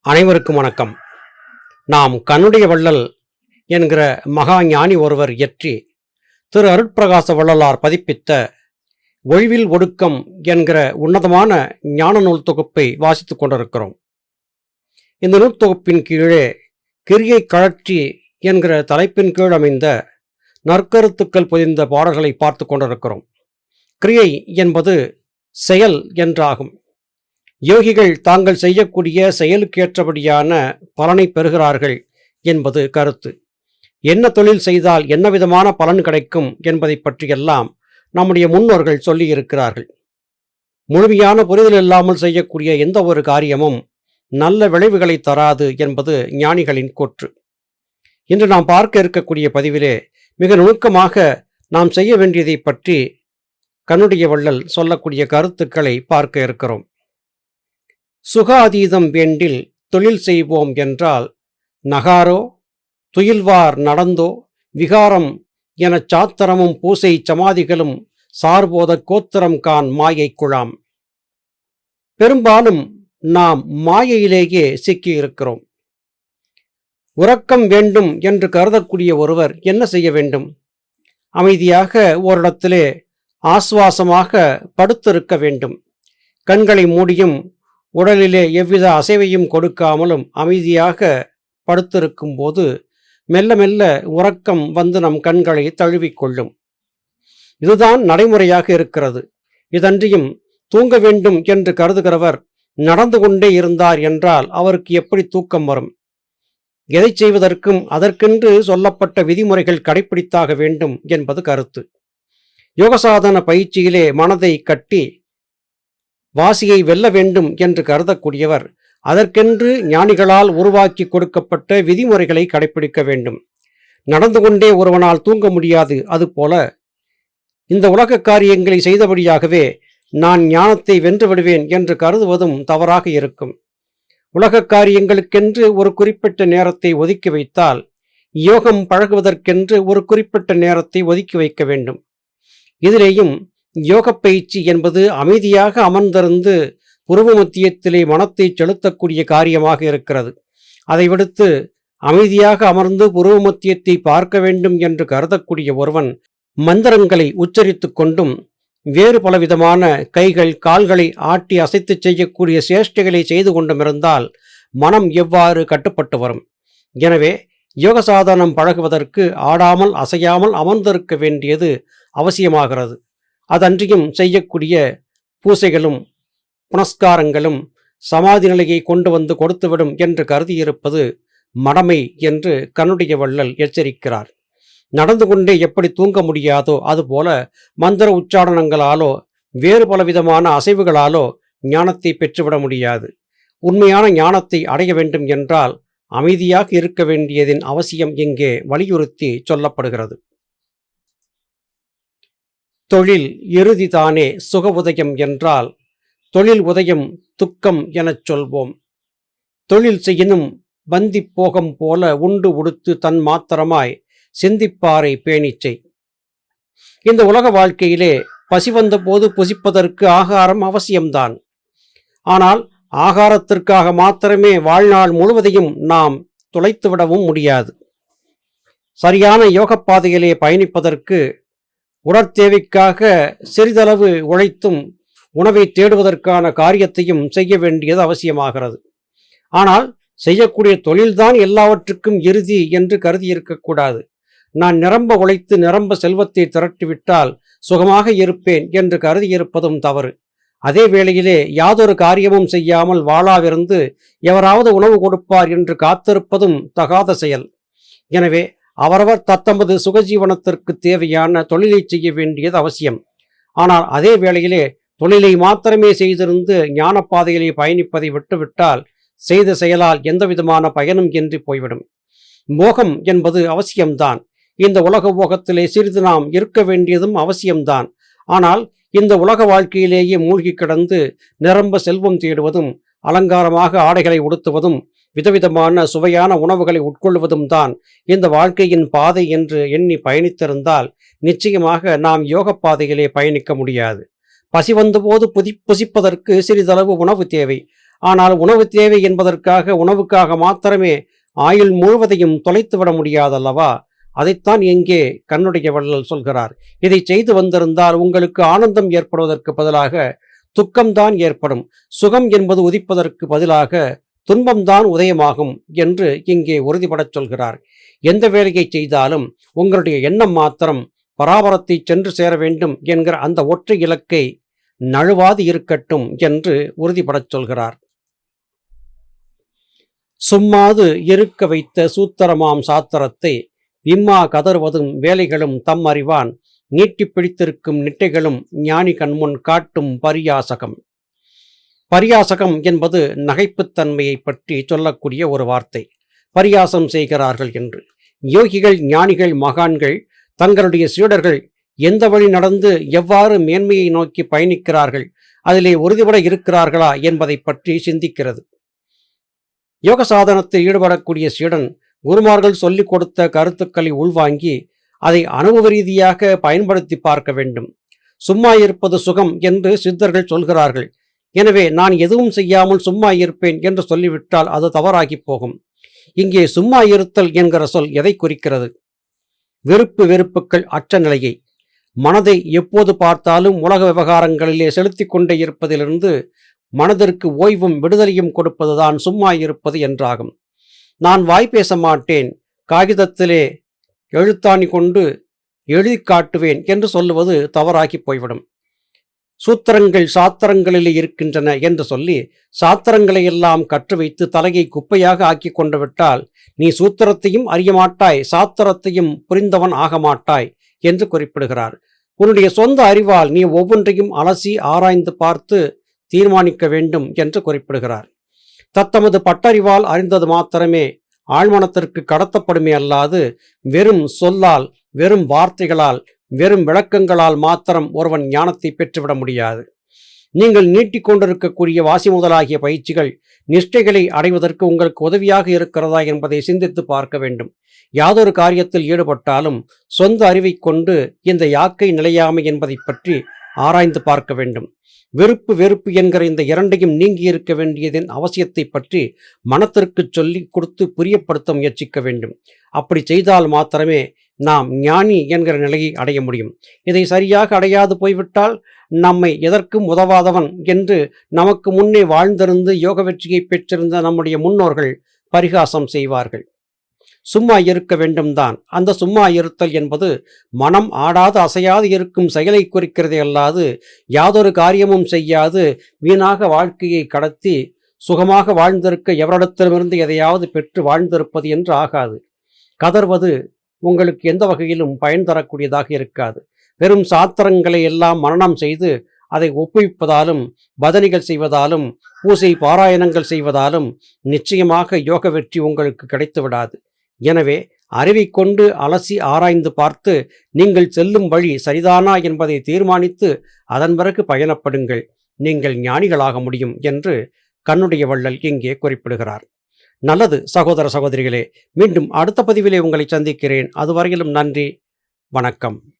அனைவருக்கும் வணக்கம். நாம் கண்ணுடைய வள்ளல் என்கிற மகா ஞானி ஒருவர் இயற்றி திரு அருட்பிரகாச வள்ளலார் பதிப்பித்த ஒழிவில் ஒடுக்கம் என்கிற உன்னதமான ஞான நூல் தொகுப்பை வாசித்துக் கொண்டிருக்கிறோம். இந்த நூல் தொகுப்பின் கீழே கிரியை கழற்றி என்கிற தலைப்பின் கீழ் அமைந்த நற்கருத்துக்கள் பொதிந்த பாடல்களை பார்த்து கொண்டிருக்கிறோம். கிரியை என்பது செயல் என்றாகும். யோகிகள் தாங்கள் செய்யக்கூடிய செயலுக்கேற்றபடியான பலனை பெறுகிறார்கள் என்பது கருத்து. என்ன தொழில் செய்தால் என்ன விதமான பலன் கிடைக்கும் என்பதை பற்றியெல்லாம் நம்முடைய முன்னோர்கள் சொல்லியிருக்கிறார்கள். முழுமையான புரிதல் இல்லாமல் செய்யக்கூடிய எந்த ஒரு காரியமும் நல்ல விளைவுகளை தராது என்பது ஞானிகளின் கூற்று. இன்று நாம் பார்க்க இருக்கக்கூடிய பதிவிலே மிக நுணுக்கமாக நாம் செய்ய வேண்டியதை பற்றி கண்ணுடைய வள்ளல் சொல்லக்கூடிய கருத்துக்களை பார்க்க இருக்கிறோம். சுகாதீதம் வேண்டில் தொழில் செய்வோம் என்றால் நகாரோ துயில்வார் நடந்தோ விகாரம் எனச் சாத்திரமும் பூசை சமாதிகளும் சார்போத கோத்திரம் கான் மாயை குழாம். பெரும்பாலும் நாம் மாயையிலேயே சிக்கியிருக்கிறோம். உறக்கம் வேண்டும் என்று கருதக்கூடிய ஒருவர் என்ன செய்ய வேண்டும்? அமைதியாக ஓரிடத்திலே ஆசுவாசமாக படுத்திருக்க வேண்டும். கண்களை மூடியும் உடலிலே எவ்வித அசைவையும் கொடுக்காமலும் அமைதியாக படுத்திருக்கும் போது மெல்ல மெல்ல உறக்கம் வந்து நம் கண்களை தழுவிக்கொள்ளும். இதுதான் நடைமுறையாக இருக்கிறது. இதன்றியும் தூங்க வேண்டும் என்று கருதுகிறவர் நடந்து கொண்டே இருந்தார் என்றால் அவருக்கு எப்படி தூக்கம் வரும்? எதை செய்வதற்கும் அதற்கென்று சொல்லப்பட்ட விதிமுறைகள் கடைபிடித்தாக வேண்டும் என்பது கருத்து. யோகசாதன பயிற்சியிலே மனதை கட்டி வாசியை வெல்ல வேண்டும் என்று கருதக்கூடியவர் அதற்கென்று ஞானிகளால் உருவாக்கி கொடுக்கப்பட்ட விதிமுறைகளை கடைபிடிக்க வேண்டும். நடந்து கொண்டே ஒருவனால் தூங்க முடியாது. அதுபோல இந்த உலக காரியங்களை செய்தபடியாகவே நான் ஞானத்தை வென்று விடுவேன் என்று கருதுவதும் தவறாக இருக்கும். உலக காரியங்களுக்கென்று ஒரு குறிப்பிட்ட நேரத்தை ஒதுக்கி வைத்தால் யோகம் பழகுவதற்கென்று ஒரு குறிப்பிட்ட நேரத்தை ஒதுக்கி வைக்க வேண்டும். இதிலேயும் யோக பயிற்சி என்பது அமைதியாக அமர்ந்திருந்து புருவ மத்தியத்திலே மனத்தை செலுத்தக்கூடிய காரியமாக இருக்கிறது. அதை விடுத்து அமைதியாக அமர்ந்து புருவ மத்தியத்தை பார்க்க வேண்டும் என்று கருதக்கூடிய ஒருவன் மந்திரங்களை உச்சரித்து கொண்டும் வேறு பலவிதமான கைகள் கால்களை ஆட்டி அசைத்து செய்யக்கூடிய சேஷ்டைகளை செய்து கொண்டும் இருந்தால் மனம் எவ்வாறு கட்டுப்பட்டு வரும்? எனவே யோக சாதனம் பழகுவதற்கு ஆடாமல் அசையாமல் அமர்ந்திருக்க வேண்டியது அவசியமாகிறது. அதன்றியும் செய்யக்கூடிய பூசைகளும் புனஸ்காரங்களும் சமாதி நிலையை கொண்டு வந்து கொடுத்துவிடும் என்று கருதியிருப்பது மடமை என்று கண்ணுடைய வள்ளல் எச்சரிக்கிறார். நடந்து கொண்டே எப்படி தூங்க முடியாதோ அதுபோல மந்திர உச்சாரணங்களாலோ வேறு பலவிதமான அசைவுகளாலோ ஞானத்தை பெற்றுவிட முடியாது. உண்மையான ஞானத்தை அடைய வேண்டும் என்றால் அமைதியாக இருக்க வேண்டியதின் அவசியம் இங்கே வலியுறுத்தி சொல்லப்படுகிறது. தொழில் இறுதிதானே சுக உதயம் என்றால் தொழில் உதயம் துக்கம் எனச் சொல்வோம். தொழில் செய்யினும் பந்தி போகம் போல உண்டு உடுத்து தன் மாத்திரமாய் சிந்திப்பாரை பேணிச்சை. இந்த உலக வாழ்க்கையிலே பசி வந்த போது புசிப்பதற்கு ஆகாரம் அவசியம்தான். ஆனால் ஆகாரத்திற்காக மாத்திரமே வாழ்நாள் முழுவதையும் நாம் துளைத்துவிடவும் முடியாது. சரியான யோக பாதையிலே பயணிப்பதற்கு உடற்தேவைக்காக சிறிதளவு உழைத்தும் உணவை தேடுவதற்கான காரியத்தையும் செய்ய வேண்டியது அவசியமாகிறது. ஆனால் செய்யக்கூடிய தொழில்தான் எல்லாவற்றுக்கும் இறுதி என்று கருதி இருக்கக்கூடாது. நான் நிரம்ப உழைத்து நிரம்ப செல்வத்தை திரட்டிவிட்டால் சுகமாக இருப்பேன் என்று கருதியிருப்பதும் தவறு. அதே வேளையிலே யாதொரு காரியமும் செய்யாமல் வாளாவிருந்து எவராவது உணவு கொடுப்பார் என்று காத்திருப்பதும் தகாத செயல். எனவே அவரவர் தத்தமது சுகஜீவனத்திற்கு தேவையான தொழிலை செய்ய வேண்டியது அவசியம். ஆனால் அதே வேளையிலே தொழிலை மாத்திரமே செய்திருந்து ஞான பாதையிலே பயணிப்பதை விட்டுவிட்டால் செய்த செயலால் எந்த விதமான பயனும் இன்றி போய்விடும். மோகம் என்பது அவசியம்தான். இந்த உலக மோகத்திலே சிறிது நாம் இருக்க வேண்டியதும் அவசியம்தான். ஆனால் இந்த உலக வாழ்க்கையிலேயே மூழ்கி கிடந்து நிரம்ப செல்வம் தேடுவதும் அலங்காரமாக ஆடைகளை உடுத்துவதும் விதவிதமான சுவையான உணவுகளை உட்கொள்வதும் தான் இந்த வாழ்க்கையின் பாதை என்று எண்ணி பயணித்திருந்தால் நிச்சயமாக நாம் யோக பாதையிலே பயணிக்க முடியாது. பசி வந்தபோது புசிப்பதற்கு சிறிதளவு உணவு தேவை. ஆனால் உணவு தேவை என்பதற்காக உணவுக்காக மாத்திரமே ஆயுள் முழுவதையும் தொலைத்துவிட முடியாதல்லவா? அதைத்தான் இங்கே கண்ணுடைய வள்ளல் சொல்கிறார். இதை செய்து வந்திருந்தால் உங்களுக்கு ஆனந்தம் ஏற்படுவதற்கு பதிலாக துக்கம்தான் ஏற்படும். சுகம் என்பது உதிப்பதற்கு பதிலாக துன்பம்தான் உதயமாகும் என்று இங்கே உறுதிபடச் சொல்கிறார். எந்த வேலையை செய்தாலும் உங்களுடைய எண்ணம் மாத்திரம் பராபரத்தை சென்று சேர வேண்டும் என்கிற அந்த ஒற்றை இலக்கை நழுவாது இருக்கட்டும் என்று உறுதிபடச் சொல்கிறார். சும்மாது இருக்க வைத்த சூத்திரமாம் சாத்திரத்தை விம்மா கதறுவதும் வேலைகளும் தம் அறிவான் நீட்டி பிடித்திருக்கும் நிட்டைகளும் ஞானி கண்முன் காட்டும் பரியாசகம். பரியாசகம் என்பது நகைப்புத்தன்மையை பற்றி சொல்லக்கூடிய ஒரு வார்த்தை. பரியாசம் செய்கிறார்கள் என்று. யோகிகள், ஞானிகள், மகான்கள் தங்களுடைய சீடர்கள் எந்த வழி நடந்து எவ்வாறு மேன்மையை நோக்கி பயணிக்கிறார்கள், அதிலே உறுதிபட இருக்கிறார்களா என்பதை பற்றி சிந்திக்கிறது. யோக சாதனத்தில் ஈடுபடக்கூடிய சீடன் குருமார்கள் சொல்லிக் கொடுத்த கருத்துக்களை உள்வாங்கி அதை அனுபவ ரீதியாக பயன்படுத்தி பார்க்க வேண்டும். சும்மா இருப்பது சுகம் என்று சித்தர்கள் சொல்கிறார்கள். எனவே நான் எதுவும் செய்யாமல் சும்மா இருப்பேன் என்று சொல்லிவிட்டால் அது தவறாகி போகும். இங்கே சும்மா இருத்தல் என்கிற சொல் எதை குறிக்கிறது? வெறுப்பு வெறுப்புக்கள் அற்ற நிலையை, மனதை எப்போது பார்த்தாலும் உலக விவகாரங்களிலே செலுத்தி கொண்டே இருப்பதிலிருந்து மனதிற்கு ஓய்வும் விடுதலையும் கொடுப்பதுதான் சும்மா இருப்பது என்றாகும். நான் வாய் பேச மாட்டேன், காகிதத்திலே எழுத்தாணி கொண்டு எழுதி காட்டுவேன் என்று சொல்லுவது தவறாகி போய்விடும். சூத்திரங்கள் சாத்திரங்களிலே இருக்கின்றன என்று சொல்லி சாத்திரங்களை எல்லாம் கற்று வைத்து தலையை குப்பையாக ஆக்கி கொண்டு விட்டால் நீ சூத்திரத்தையும் அறிய மாட்டாய், சாத்திரத்தையும் புரிந்தவன் ஆக மாட்டாய் என்று குறிப்பிடுகிறார். உன்னுடைய சொந்த அறிவால் நீ ஒவ்வொன்றையும் அலசி ஆராய்ந்து பார்த்து தீர்மானிக்க வேண்டும் என்று குறிப்பிடுகிறார். தத்தமது பட்டறிவால் அறிந்தது மாத்திரமே ஆழ்மனத்திற்கு கடத்தப்படுமே அல்லாது வெறும் சொல்லால், வெறும் வார்த்தைகளால், வெறும் விளக்கங்களால் மாத்திரம் ஒருவன் ஞானத்தை பெற்றுவிட முடியாது. நீங்கள் நீட்டிக்கொண்டிருக்கக்கூடிய வாசி முதலாகிய பயிற்சிகள் நிஷ்டைகளை அடைவதற்கு உங்களுக்கு உதவியாக இருக்கிறதா என்பதை சிந்தித்து பார்க்க வேண்டும். யாதொரு காரியத்தில் ஈடுபட்டாலும் சொந்த அறிவை கொண்டு இந்த யாக்கை நிலையாமை என்பதை பற்றி ஆராய்ந்து பார்க்க வேண்டும். வெறுப்பு வெறுப்பு என்கிற இந்த இரண்டையும் நீங்கி இருக்க வேண்டியதன் அவசியத்தை பற்றி மனத்திற்கு சொல்லி கொடுத்து புரியப்படுத்த முயற்சிக்க வேண்டும். அப்படி செய்தால் மாத்திரமே நாம் ஞானி என்கிற நிலையை அடைய முடியும். இதை சரியாக அடையாது போய்விட்டால் நம்மை எதற்கும் உதவாதவன் என்று நமக்கு முன்னே வாழ்ந்திருந்து யோக வெற்றியை பெற்றிருந்த நம்முடைய முன்னோர்கள் பரிகாசம் செய்வார்கள். சும்மா இருக்க வேண்டும் தான். அந்த சும்மா இருத்தல் என்பது மனம் ஆடாது அசையாது இருக்கும் செயலை குறிக்கிறதே அல்லாது யாதொரு காரியமும் செய்யாது வீணாக வாழ்க்கையை கடத்தி சுகமாக வாழ்ந்திருக்க எவரிடத்திலுமிருந்து எதையாவது பெற்று வாழ்ந்திருப்பது என்று ஆகாது. கதர்வது உங்களுக்கு எந்த வகையிலும் பயன் தரக்கூடியதாக இருக்காது. வெறும் சாத்திரங்களை எல்லாம் மனனம் செய்து அதை ஒப்புவிப்பதாலும் பதனிகள் செய்வதாலும் பூசை பாராயணங்கள் செய்வதாலும் நிச்சயமாக யோக வெற்றி உங்களுக்கு கிடைத்து விடாது. எனவே அறிவை கொண்டு அலசி ஆராய்ந்து பார்த்து நீங்கள் செல்லும் வழி சரிதானா என்பதை தீர்மானித்து அதன் பிறகு பயணப்படுங்கள். நீங்கள் ஞானிகளாக முடியும் என்று கண்ணுடைய வள்ளல் இங்கே குறிப்பிடுகிறார். நல்லது சகோதர சகோதரிகளே, மீண்டும் அடுத்த பதிவிலே உங்களை சந்திக்கிறேன். அதுவரையிலும் நன்றி, வணக்கம்.